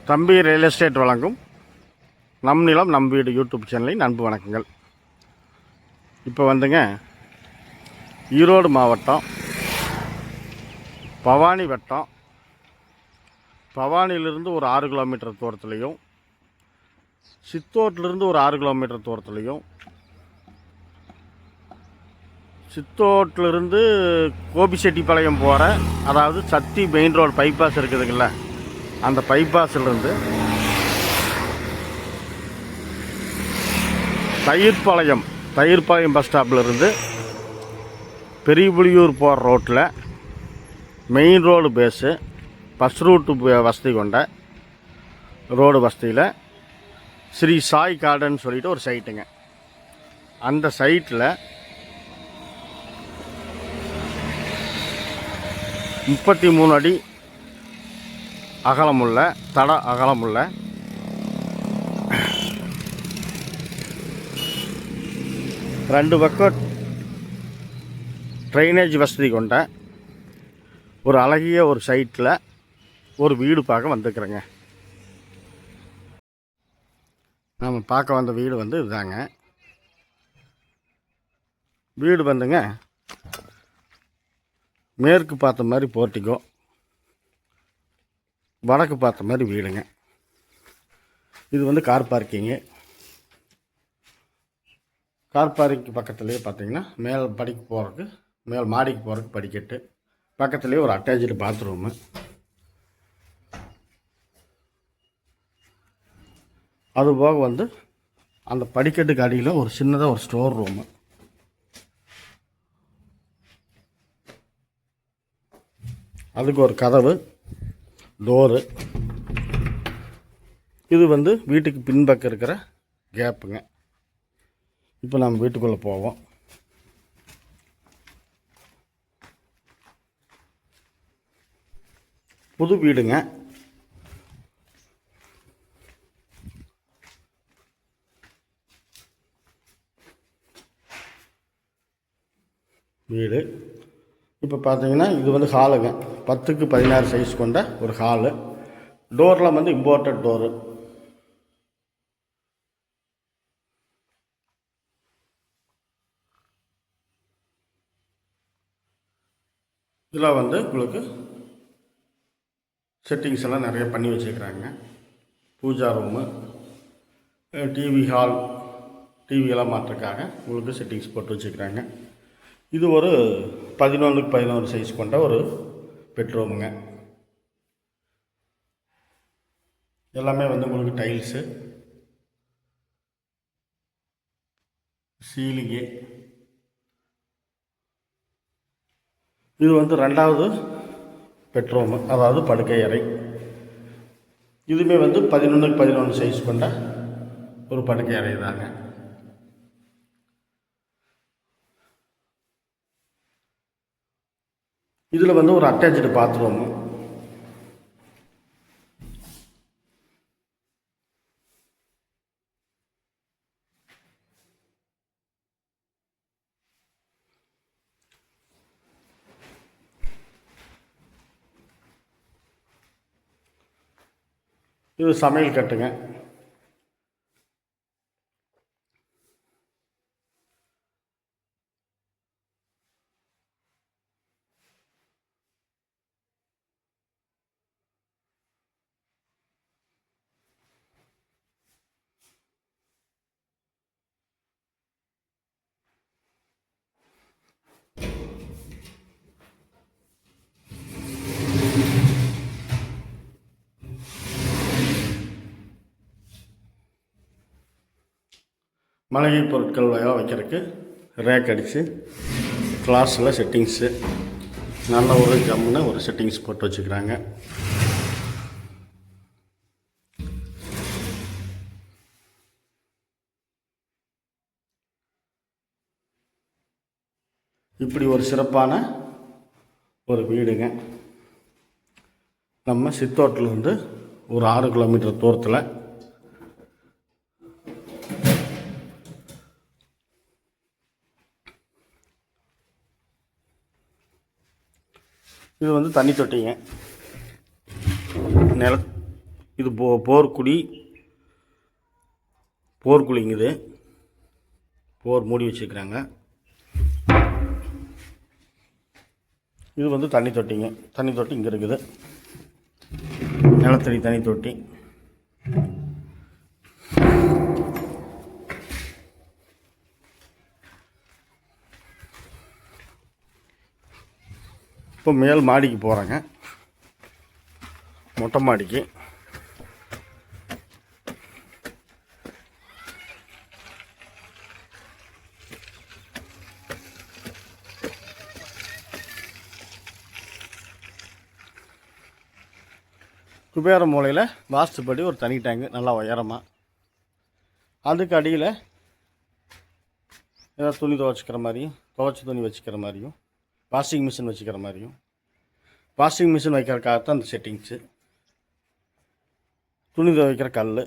தம்பி real estate வழங்கும் நம் நிலம் நம் வீடு யூடியூப் சேனலின் அன்பு வணக்கங்கள். இப்போ வந்துங்க ஈரோடு மாவட்டம் பவானி வட்டம், பவானியிலிருந்து ஒரு 6 கிலோமீட்டர் தூரத்துலையும், சித்தோட்டிலிருந்து ஒரு 6 கிலோமீட்டர் தூரத்துலையும், சித்தோட்டிலிருந்து கோபிச்செட்டிப்பாளையம் போகிற, அதாவது சத்தி மெயின் ரோடு பைபாஸ் இருக்குதுங்கள, அந்த பைபாஸிலிருந்து தயிர்பாளையம் பஸ் ஸ்டாப்பிலிருந்து பெரியபுலியூர் போகிற ரோட்டில் main road base bus route வசதி கொண்ட ரோடு வசதியில் ஸ்ரீ சாய் கார்டன் சொல்லிட்டு ஒரு சைட்டுங்க. அந்த சைட்டில் 33 அடி அகலமுள்ள அகலமுள்ள 2 பக்கம் ட்ரைனேஜ் வசதி கொண்ட ஒரு அழகிய ஒரு சைட்டில் ஒரு வீடு பார்க்க வந்துருக்குறேங்க. நாம் பார்க்க வந்த வீடு வந்து இதுதாங்க. வீடு வந்துங்க மேற்கு பார்த்த மாதிரி போர்ட்டிக்கோ, வடக்கு பார்த்த மாதிரி வீடுங்க. இது வந்து கார் பார்க்கிங்கு. கார் பார்க்கிங் பக்கத்துலேயே பார்த்தீங்கன்னா மேல் மாடிக்கு போகிறதுக்கு படிக்கட்டு, பக்கத்துலேயே ஒரு அட்டாச்சு பாத்ரூமு. அதுபோக வந்து அந்த படிக்கட்டுக்கு அடியில் ஒரு சின்னதாக ஒரு ஸ்டோர் ரூமு. அதுக்கு ஒரு கதவு, டோரு. இது வந்து வீட்டுக்கு பின்பக்கம் இருக்கிற கேப்புங்க. இப்போ நம்ம வீட்டுக்குள்ளே போவோம். புது வீடுங்க. வீடு இப்போ பார்த்தீங்கன்னா இது வந்து ஹாலுங்க. 10க்கு 16 சைஸ் கொண்ட ஒரு ஹாலு. டோரில் வந்து இம்போர்ட்டட் டோரு. இதில் வந்து உங்களுக்கு செட்டிங்ஸ் எல்லாம் நிறைய பண்ணி வச்சுருக்குறாங்க. பூஜா ரூமு, டிவி ஹால், டிவியெல்லாம் மாற்றுறதுக்காக உங்களுக்கு செட்டிங்ஸ் போட்டு வச்சுருக்குறாங்க. இது ஒரு 11க்கு 11 சைஸ் கொண்ட ஒரு பெட்ரூமுங்க. எல்லாமே வந்து உங்களுக்கு டைல்ஸு, சீலிங்கு. இது வந்து 2வது பெட்ரூமு, அதாவது படுக்கை அறை. இதுவுமே வந்து 11க்கு 11 சைஸ் கொண்ட ஒரு படுக்கை அறை தாங்க. இதில் வந்து ஒரு அட்டாச்சு பாத்ரூமு. இது சமையல் கட்டுங்க. மளிகை பொருட்கள் வைக்கிறதுக்கு ரேக் அடித்து கிளாஸில் செட்டிங்ஸு நல்ல ஒரு ஜம்முன்னு ஒரு செட்டிங்ஸ் போட்டு வச்சுக்கிறாங்க. இப்படி ஒரு சிறப்பான ஒரு வீடுங்க. நம்ம சித்தோட்டிலிருந்து ஒரு 6 கிலோமீட்டர் தூரத்தில் இது வந்து தண்ணி தொட்டிங்க. இது போர்க்குழிங்குது. போர் மூடி வச்சுருக்குறாங்க. இது வந்து தண்ணி தொட்டிங்க. தண்ணி தொட்டி இங்கே இருக்குது. நிலத்தடி தண்ணி தொட்டி. இப்போ மேல் மாடிக்கு போகிறேங்க. மொட்டை மாடிக்கு. குபேர மூலையில் வாஸ்துப்படி ஒரு தனி டேங்கு நல்லா உயரமாக. அதுக்கு அடியில் ஏதாவது துணி துவைச்சிக்கிற மாதிரியும், துவைச்ச துணி வச்சுக்கிற மாதிரியும், வாஷிங் மிஷின் வச்சுக்கிற மாதிரியும். வாஷிங் மிஷின் வைக்கிறதுக்காகத்தான் அந்த செட்டிங்ஸு. துணி துவைக்கிற கல்.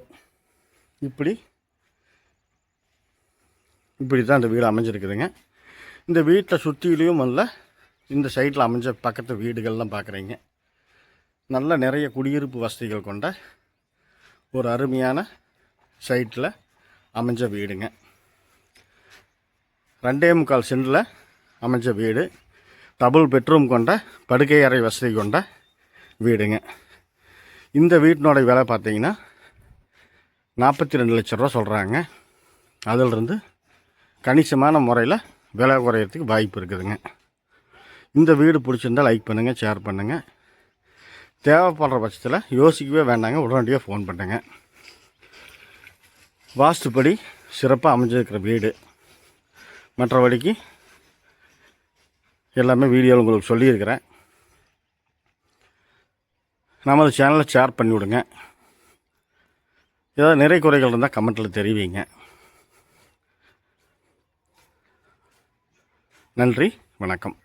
இப்படி தான் இந்த வீடு அமைஞ்சிருக்குதுங்க. இந்த வீட்டில் சுற்றிலையும் அல்ல, இந்த சைட்டில் அமைஞ்ச பக்கத்து வீடுகள்லாம் பார்க்குறீங்க. நல்ல நிறைய குடியிருப்பு வசதிகள் கொண்ட ஒரு அருமையான சைட்டில் அமைஞ்ச வீடுங்க. 2.25 சென்டில் அமைஞ்ச வீடு. டபுள் பெட்ரூம் கொண்ட படுக்கை அறை வசதி கொண்ட வீடுங்க. இந்த வீட்டினோட விலை பார்த்தீங்கன்னா 42 லட்ச ரூபா சொல்கிறாங்க. அதிலிருந்து கணிசமான முறையில் விலை குறையிறதுக்கு வாய்ப்பு இருக்குதுங்க. இந்த வீடு பிடிச்சிருந்தால் லைக் பண்ணுங்கள், ஷேர் பண்ணுங்கள். தேவைப்படுற பட்சத்தில் யோசிக்கவே வேண்டாங்க, உடனடியாக ஃபோன் பண்ணுங்க. வாஸ்துப்படி சிறப்பாக அமைஞ்சிருக்கிற வீடு. மற்றபடிக்கு எல்லாமே வீடியோவில் உங்களுக்கு சொல்லியிருக்கிறேன். நமது சேனலை ஷேர் பண்ணிவிடுங்க. ஏதாவது நிறை குறைகள் இருந்தால் கமெண்ட்டில் தெரிவிங்க. நன்றி, வணக்கம்.